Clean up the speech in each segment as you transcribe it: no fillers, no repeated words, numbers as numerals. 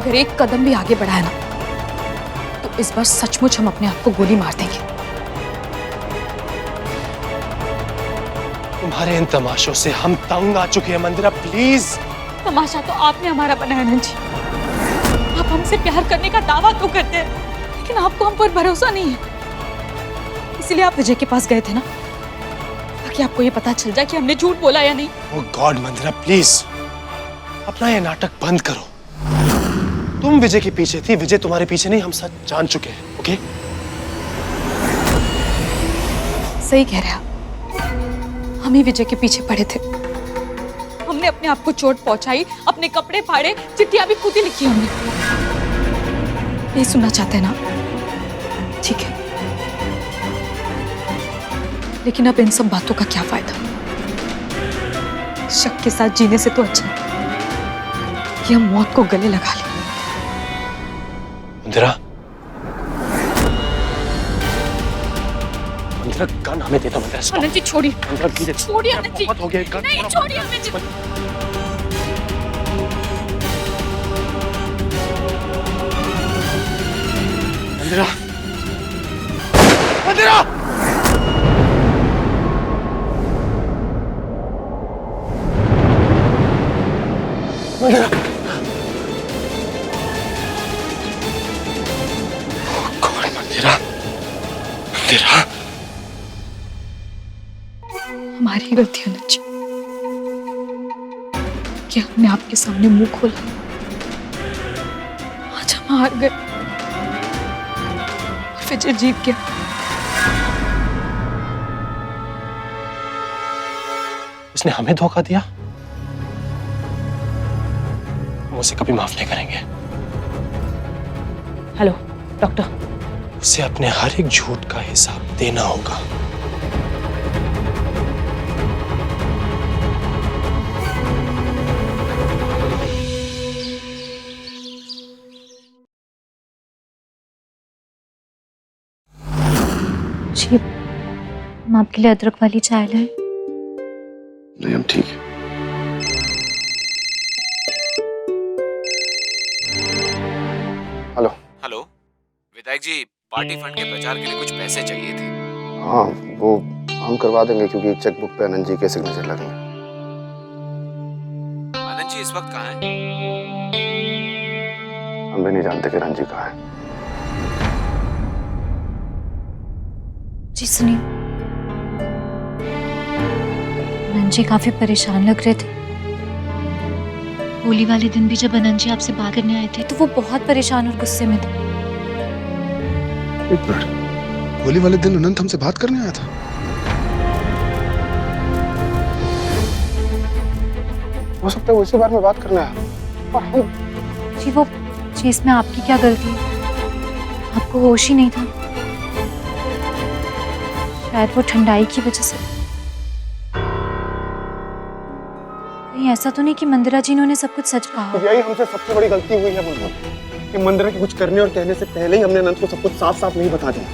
अगर एक कदम भी आगे बढ़ाया ना तो इस बार सचमुच हम अपने आप को गोली मार देंगे। तुम्हारे इन तमाशों से हम तंग आ चुके हैं मंदिरा, प्लीज। तमाशा तो आपने हमारा बनाया ना जी। आप हमसे प्यार करने का दावा तो करते हैं, लेकिन आपको हम पर भरोसा नहीं है। इसलिए आप विजय के पास गए थे ना, ताकि आपको ये पता चल जाए कि हमने झूठ बोला या नहीं। ओह गॉड मंदिरा, प्लीज अपना ये नाटक बंद करो। तुम विजय के पीछे थी, विजय तुम्हारे पीछे नहीं। हम सच जान चुके हैं। ओके? सही कह रहे हैं आप। हम ही विजय के पीछे पड़े थे। हमने अपने आप को चोट पहुंचाई, अपने कपड़े फाड़े, चिट्ठियां भी खुद ही लिखी हमने। नहीं सुनना चाहते ना? ठीक है, लेकिन अब इन सब बातों का क्या फायदा? शक के साथ जीने से तो अच्छा है कि हम मौत को गले लगा लें। मंदिरा, मंदिरा गन हमें देता। मंदिरा आनंद जी छोड़िए। मंदिरा प्लीज, छोड़िए आनंद जी। बहुत हो गया। गन नहीं छोड़िए आनंद जी। मंदिरा, मंदिरा, मंदिरा। कौन? मंदिरा, मंदिरा। हमारी गलती है आनंद जी कि हमने आपके सामने मुंह खोला। आज हम हार गए और विजय जीत गया। उसने हमें धोखा दिया, हम उसे कभी माफ नहीं करेंगे। Hello doctor. उसे अपने हर एक झूठ का हिसाब देना होगा। जी, हम आपके लिए अदरक वाली चाय लाए। नहीं, हम ठीक है। हेलो। हेलो विधायक जी, पार्टी फंड के प्रचार के लिए कुछ पैसे चाहिए थे। हाँ, वो हम करवा देंगे क्योंकि चेकबुक पे आनंद जी के सिग्नेचर लगेंगे। आनंद जी इस वक्त कहाँ हैं? हम भी नहीं जानते कि आनंद जी कहाँ है। जी सुनिए, आनंद जी काफी परेशान लग रहे थे। होली वाले दिन भी जब आनंद जी आपसे बात करने आए थे तो वो बहुत परेशान और गुस्से में थे। एक मिनट, होली वाले दिन अनंत हमसे बात करने आया था? हो सकता है वो इसी बारे में बात करने आया। और हम जी वो जी, इसमें आपकी क्या गलती है? आपको होश ही नहीं था। शायद वो ठंडाई की वजह से। कहीं ऐसा तो नहीं कि मंदिरा जी ने सब कुछ सच कहा? यही हमसे सबसे बड़ी गलती हुई है बुलबुल, कि मंदिरा के कुछ करने और कहने से पहले ही हमने अनंत को सब कुछ साफ साफ नहीं बता दिया।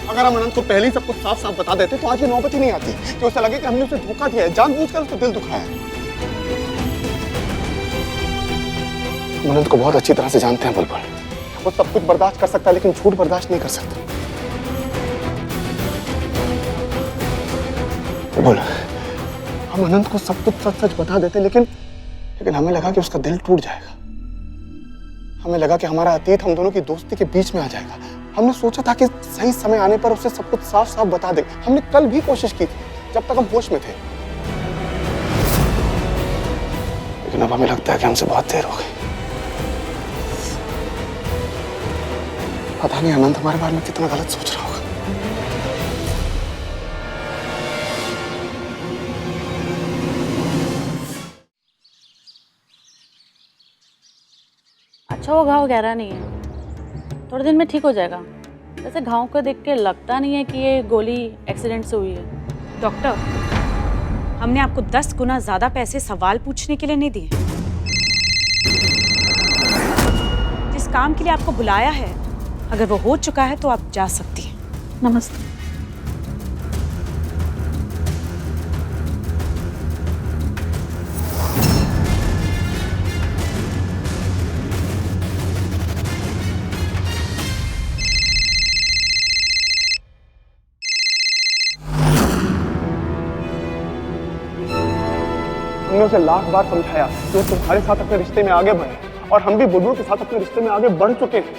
अगर हम अनंत को पहले ही सब कुछ साफ साफ बता देते तो आज ये नौबत ही नहीं आती कि उसे लगे कि हमने उसे धोखा दिया है, जानबूझकर उसका दिल दुखाया है। हम अनंत को बहुत अच्छी तरह से जानते हैं बुलबुल। वो सब कुछ बर्दाश्त कर सकता है लेकिन झूठ बर्दाश्त नहीं कर सकता। बुलबुल, हम अनंत को सब कुछ सच सच बता देते लेकिन हमें लगा कि उसका दिल टूट जाएगा। हमें लगा कि हमारा अतीत हम दोनों की दोस्ती के बीच में आ जाएगा। हमने सोचा था कि सही समय आने पर उसे सब कुछ साफ साफ बता दे। हमने कल भी कोशिश की थी जब तक हम होश में थे, लेकिन अब हमें लगता है कि हमसे बहुत देर हो गई। पता नहीं अनंत हमारे बारे में कितना गलत सोच रहा होगा। अच्छा, वो घाव गहरा नहीं है, थोड़े दिन में ठीक हो जाएगा। वैसे घाव को देख के लगता नहीं है कि ये गोली एक्सीडेंट से हुई है। डॉक्टर, हमने आपको 10 गुना ज्यादा पैसे सवाल पूछने के लिए नहीं दिए। जिस काम के लिए आपको बुलाया है, अगर वो हो चुका है तो आप जा सकती हैं। नमस्ते। उसे लाख बार समझाया कि वो तुम्हारे साथ अपने रिश्ते में आगे बढ़े, और हम भी बुलबुल के साथ अपने रिश्ते में आगे बढ़ चुके हैं,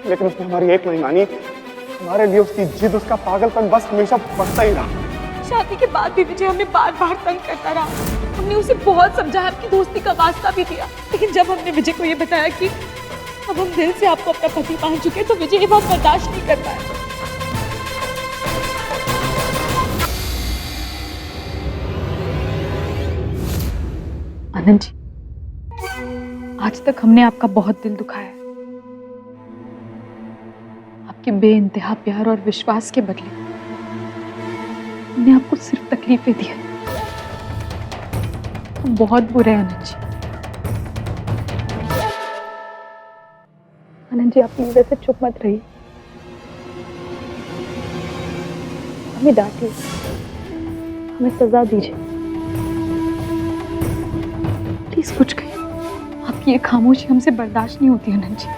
लेकिन उसने हमारी एक नहीं मानी। हमारे लिए उसकी जिद, उसका पागलपन बस हमेशा बढ़ता ही रहा। शादी के बाद भी विजय हमें बार बार तंग करता रहा। हमने उसे बहुत समझाया, आपकी दोस्ती का वास्ता भी दिया, लेकिन जब हमने विजय को ये बताया कि अब हम दिल से आपको अपना पति मान चुके हैं, तो विजय ये बात बर्दाश्त नहीं कर पाया। आनंद जी, आज तक हमने आपका बहुत दिल दुखाया। आपके बेइंतहा प्यार और विश्वास के बदले हमने आपको सिर्फ तकलीफें दी हैं। हम बहुत बुरे हैं आनंद जी। आनंद जी, आप प्लीज ऐसे चुप मत रहिए। हमें डांटिए, हमें सजा दीजिए, प्लीज कुछ कहिए। आपकी ये खामोशी हमसे बर्दाश्त नहीं होती आनंद जी।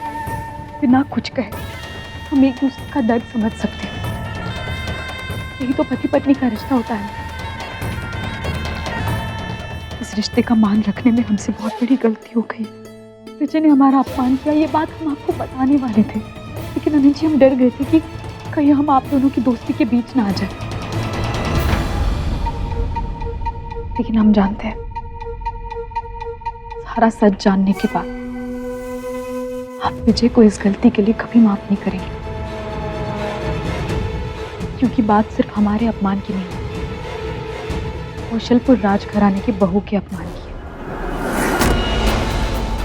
बिना कुछ कहे हम एक दूसरे का दर्द समझ सकते हैं। यही तो पति पत्नी का रिश्ता होता है। इस रिश्ते का मान रखने में हमसे बहुत बड़ी गलती हो गई। विजय ने हमारा अपमान किया, ये बात हम आपको बताने वाले थे, लेकिन अनिल जी हम डर गए थे कि कहीं हम आप दोनों की दोस्ती के बीच ना आ जाए। लेकिन हम जानते हैं, सारा सच जानने के बाद आप विजय को इस गलती के लिए कभी माफ नहीं करेंगे, क्योंकि बात सिर्फ हमारे अपमान की नहीं, कौशलपुर राजघराने की बहू के अपमान की है।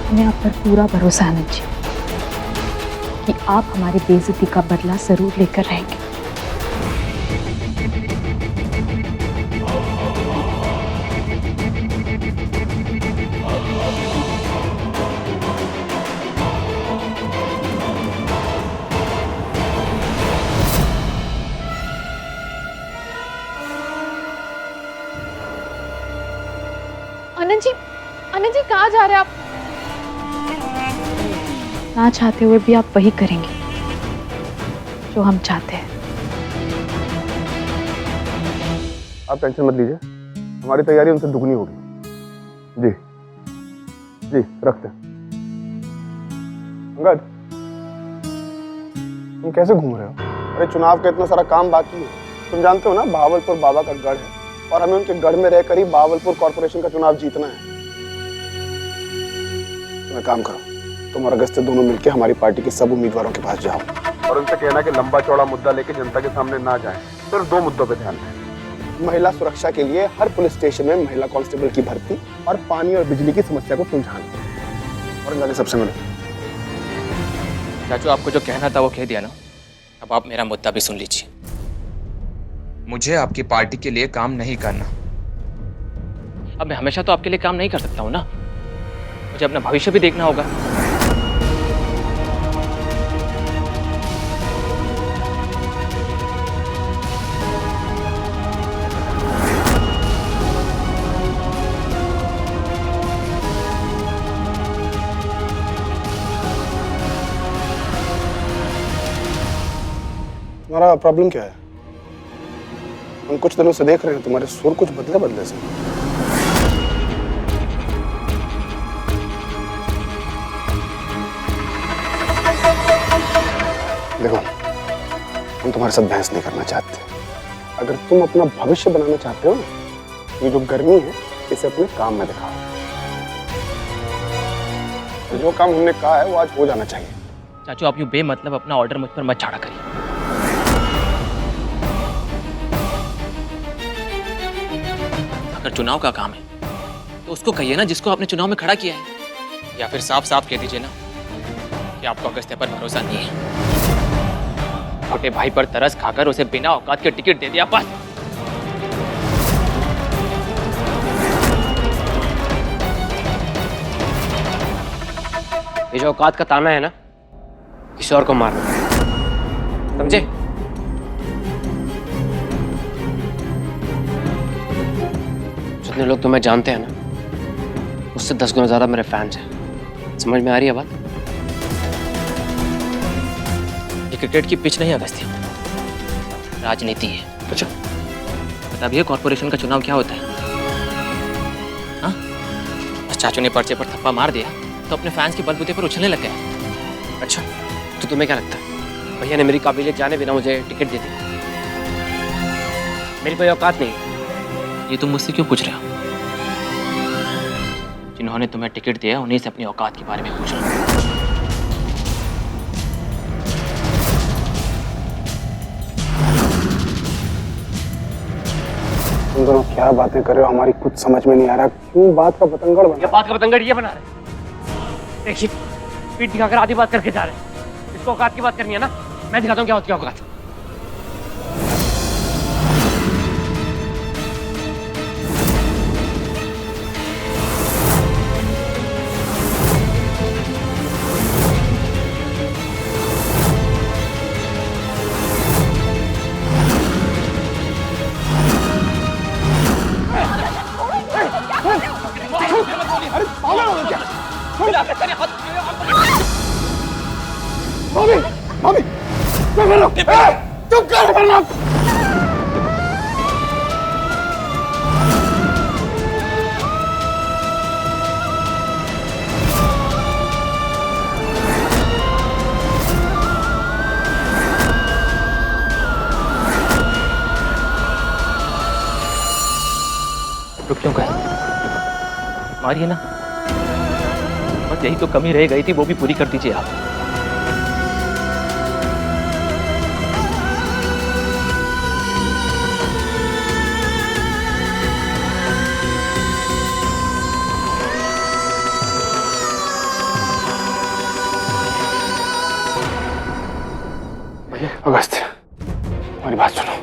हमें आप पर पूरा भरोसा है आनंद जी कि आप हमारी बेइज्जती का बदला जरूर लेकर रहेंगे। आनंद जी कहाँ जा रहे हैं आप? ना चाहते हुए भी आप वही करेंगे जो हम चाहते हैं। आप टेंशन मत लीजिए, हमारी तैयारी उनसे दुगनी होगी। जी जी, रखते हैं। अंगद, तुम कैसे घूम रहे हो? अरे चुनाव का इतना सारा काम बाकी है। तुम जानते हो ना, भावलपुर बाबा का गढ़ है, और हमें उनके गढ़ में रहकर ही भावलपुर कॉर्पोरेशन का चुनाव जीतना है। तुम एक काम करो, तुम और अगस्त्य दोनों मिलकर हमारी पार्टी के सब उम्मीदवारों के पास जाओ और उनसे कहना कि लंबा चौड़ा मुद्दा लेके जनता के सामने ना जाएं, सिर्फ 2 मुद्दों पे ध्यान दें। महिला सुरक्षा के लिए हर पुलिस स्टेशन में महिला कांस्टेबल की भर्ती, और पानी और बिजली की समस्या को सुलझाना। और जाके सबसे मिलो। चाचू, आपको जो कहना था वो कह दिया ना, अब आप मेरा मुद्दा भी सुन लीजिए। मुझे आपकी पार्टी के लिए काम नहीं करना। अब मैं हमेशा तो आपके लिए काम नहीं कर सकता हूँ ना, मुझे अपना भविष्य भी देखना होगा। तुम्हारा प्रॉब्लम क्या है? हम कुछ दिनों से देख रहे हैं तुम्हारे सुर कुछ बदले बदले से। देखो, हम तुम्हारे साथ बहस नहीं करना चाहते। अगर तुम अपना भविष्य बनाना चाहते हो ना, ये जो गर्मी है इसे अपने काम में दिखाओ। जो काम हमने कहा है वो आज हो जाना चाहिए। चाचू, आप यूं बेमतलब अपना ऑर्डर मुझ पर मत झाड़ा करिए। अगर चुनाव का काम है तो उसको कहिए ना जिसको आपने चुनाव में खड़ा किया है, या फिर साफ साफ कह दीजिए ना कि आपको अगस्त्य पर भरोसा नहीं है। छोटे भाई पर तरस खाकर उसे बिना औकात के टिकट दे दिया बस। ये जो औकात का ताना है ना, किसी और को मारना, समझे? जितने लोग तुम्हें जानते हैं ना, उससे 10 गुना ज्यादा मेरे फैंस हैं। समझ में आ रही है बात? ये क्रिकेट की पिच नहीं है अगस्त्य, राजनीति है। अच्छा, बता भैया, कॉर्पोरेशन का चुनाव क्या होता है? हाँ? चाचू ने पर्चे पर थप्पा मार दिया तो अपने फैंस के बलबूते पर उछलने लग गया। अच्छा, तो तुम्हें क्या लगता है भैया ने मेरी काबिलियत जाने बिना मुझे टिकट दे दी? मेरी कोई औकात नहीं। ये तुम मुझसे क्यों पूछ रहे हो? जिन्होंने तुम्हें टिकट दिया उन्हीं से अपनी औकात के बारे में पूछ लो। तुम दोनों क्या बातें कर रहे हो, हमारी कुछ समझ में नहीं आ रहा। क्यों बात का बतंगड़ बना? ये बात का बतंगड़ ये बना रहे। देखिए, पीठ दिखाकर आधी बात करके जा रहे हैं। इसको औकात की बात करनी है ना, मैं दिखाता हूँ क्या होती है औकात। मम्मी, मम्मी, चुप करो, चुप करो वरना। रुक क्यों गए? मारिए ना, बस यही तो कमी रह गई थी, वो भी पूरी कर दीजिए आप। अगस्त, हमारी बात सुनो,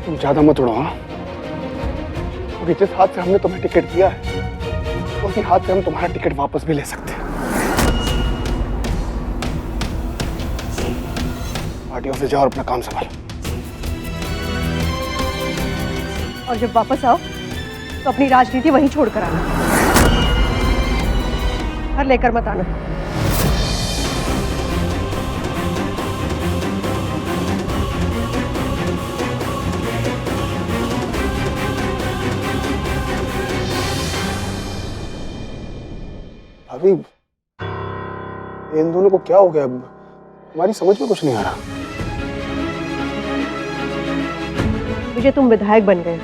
तुम ज्यादा मत उड़ो। हाँ, क्योंकि जिस हाथ से हमने तुम्हें टिकट दिया है उसी हाथ से हम तुम्हारा टिकट वापस भी ले सकते हैं। पार्टी ऑफिस जाओ और अपना काम संभालो। और जब वापस आओ तो अपनी राजनीति वहीं छोड़कर आना, घर लेकर मत आना। अभी इन दोनों को क्या हो गया? हमारी समझ में कुछ नहीं आ रहा। मुझे तुम विधायक बन गए,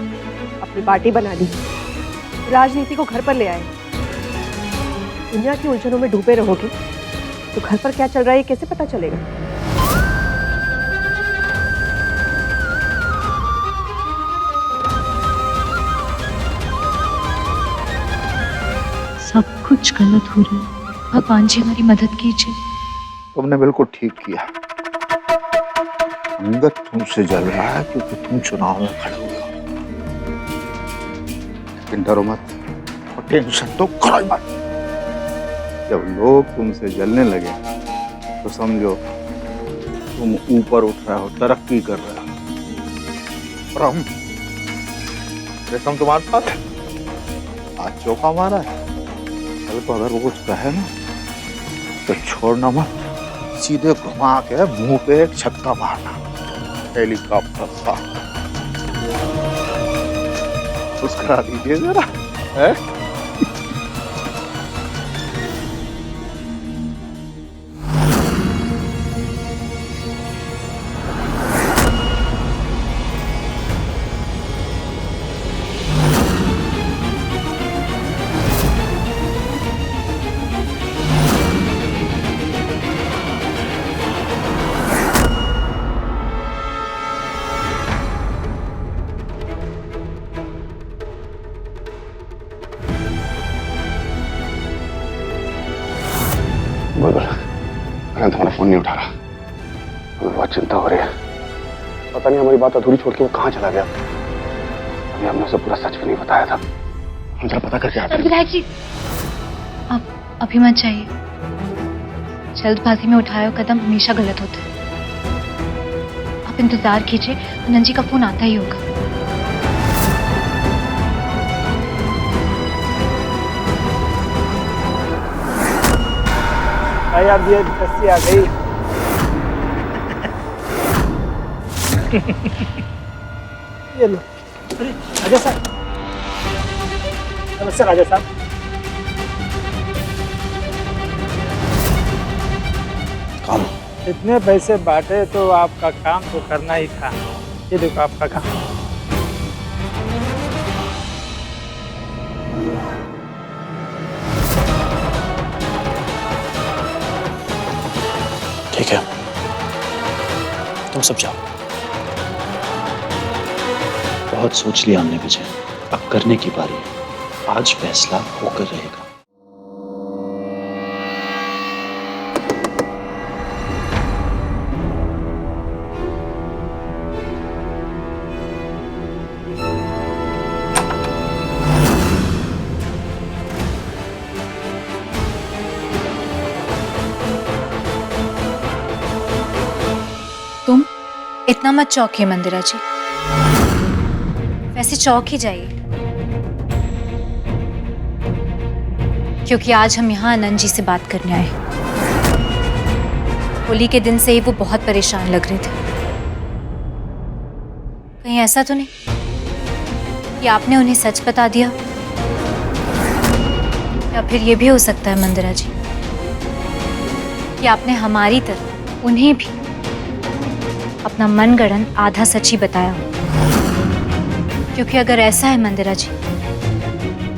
अपनी पार्टी बना ली, राजनीति को घर पर ले आए। दुनिया की उलझनों में डूबे रहोगे तो घर पर क्या चल रहा है ये कैसे पता चलेगा? सब कुछ गलत हो रहा है। भगवान जी हमारी मदद कीजिए। तुमने बिल्कुल ठीक किया। अंगद तुमसे जल रहा है क्योंकि तुम चुनाव में खड़े हुए हो। लेकिन डरो मत और टेंशन तो करो ही मत। जब लोग तुमसे जलने लगे तो समझो तुम ऊपर उठ रहे हो, तरक्की कर रहे हो। और हम रेशम तुम्हारे साथ है। आज चौका मारा है, कल को अगर वो कुछ कहे ना तो छोड़ना मत, सीधे घुमा के मुंह पे एक छक्का मारना, हेलीकॉप्टर सा। कुछ करा दीजिए जरा, है? बुलबुल, मैं तुम्हारा फोन नहीं उठा रहा, हमें बहुत चिंता हो रही है। पता नहीं हमारी बात अधूरी छोड़ के वो कहाँ चला गया। अभी हमने उसे पूरा सच भी नहीं बताया था। हम जरा पता करके आते हैं। विधायक जी, आप अभी मत जाइए। जल्दबाजी में उठाया हुआ कदम हमेशा गलत होता है। आप इंतजार कीजिए, आनंद जी का फोन आता ही होगा। अब ये रस्सी आ गई। ये लो। अरे राजा साहब, नमस्ते राजा साहब। इतने पैसे बांटे तो आपका काम तो करना ही था। ये देखो आपका काम। ठीक है, तुम सब जाओ। बहुत सोच लिया हमने विजय, अब करने की बारी है। आज फैसला होकर रहेगा। तुम इतना मत चौंकिए मंदिरा जी, वैसे चौंक ही जाइए, क्योंकि आज हम यहाँ आनंद जी से बात करने आए। होली के दिन से ही वो बहुत परेशान लग रहे थे। कहीं ऐसा तो नहीं कि आपने उन्हें सच बता दिया, या फिर ये भी हो सकता है मंदिरा जी कि आपने हमारी तरह उन्हें भी अपना मनगढ़ंत आधा सच ही बताया हो। क्योंकि अगर ऐसा है मंदिरा जी,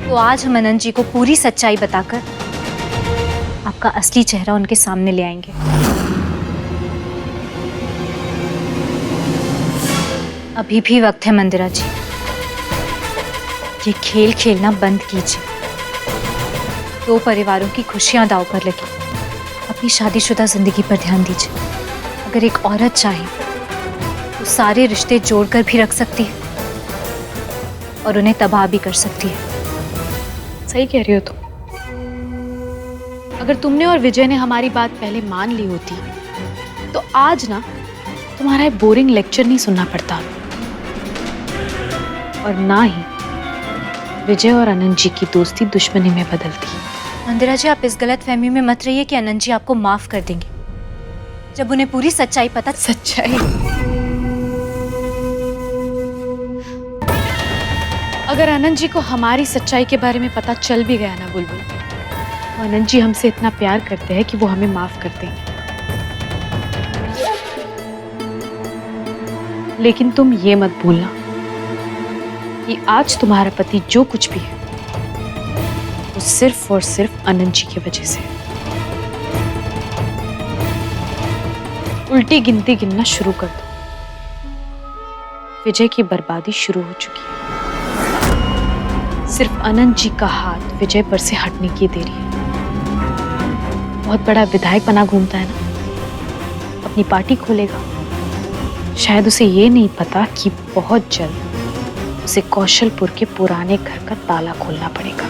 तो आज हम अनंत जी को पूरी सच्चाई बताकर आपका असली चेहरा उनके सामने ले आएंगे। अभी भी वक्त है मंदिरा जी, ये खेल खेलना बंद कीजिए। दो परिवारों की खुशियां दांव पर लगी, अपनी शादीशुदा जिंदगी पर ध्यान दीजिए। अगर एक औरत चाहे तो सारे रिश्ते जोड़कर भी रख सकती है और उन्हें तबाह भी कर सकती है। सही कह रही हो तुम। अगर तुमने और विजय ने हमारी बात पहले मान ली होती तो आज ना तुम्हारा बोरिंग लेक्चर नहीं सुनना पड़ता, और ना ही विजय और अनंत जी की दोस्ती दुश्मनी में बदलती। मंदिरा जी, आप इस गलत फहमी में मत रहिए कि अनंत जी आपको माफ कर देंगे जब उन्हें पूरी सच्चाई पता। सच्चाई? अगर अनंत जी को हमारी सच्चाई के बारे में पता चल भी गया ना बुलबुल, तो अनंत जी हमसे इतना प्यार करते हैं कि वो हमें माफ कर देंगे। लेकिन तुम ये मत भूलना कि आज तुम्हारा पति जो कुछ भी है वो सिर्फ और सिर्फ अनंत जी की वजह से। उल्टी गिनती गिनना शुरू कर दो। विजय की बर्बादी शुरू हो चुकी है। सिर्फ अनंत जी का हाथ विजय पर से हटने की देरी है। बहुत बड़ा विधायक बना घूमता है ना, अपनी पार्टी खोलेगा। शायद उसे ये नहीं पता कि बहुत जल्द उसे कौशलपुर के पुराने घर का ताला खोलना पड़ेगा।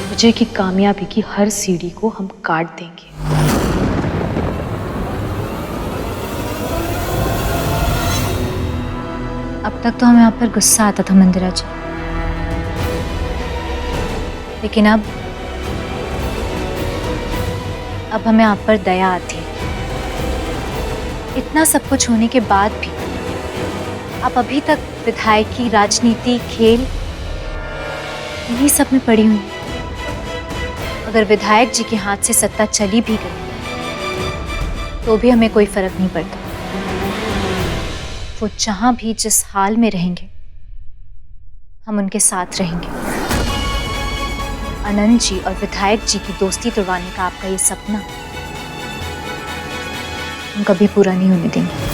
विजय की कामयाबी की हर सीढ़ी को हम काट देंगे। अब तक तो हमें आप पर गुस्सा आता था मंदिरा जी, लेकिन अब हमें आप पर दया आती है। इतना सब कुछ होने के बाद भी आप अभी तक विधायकी, राजनीति, खेल इन्हीं सब में पड़ी हुई हैं। अगर विधायक जी के हाथ से सत्ता चली भी गई तो भी हमें कोई फर्क नहीं पड़ता। वो जहां भी जिस हाल में रहेंगे हम उनके साथ रहेंगे। अनंत जी और विधायक जी की दोस्ती तोड़वाने का आपका ये सपना हम कभी पूरा नहीं होने देंगे।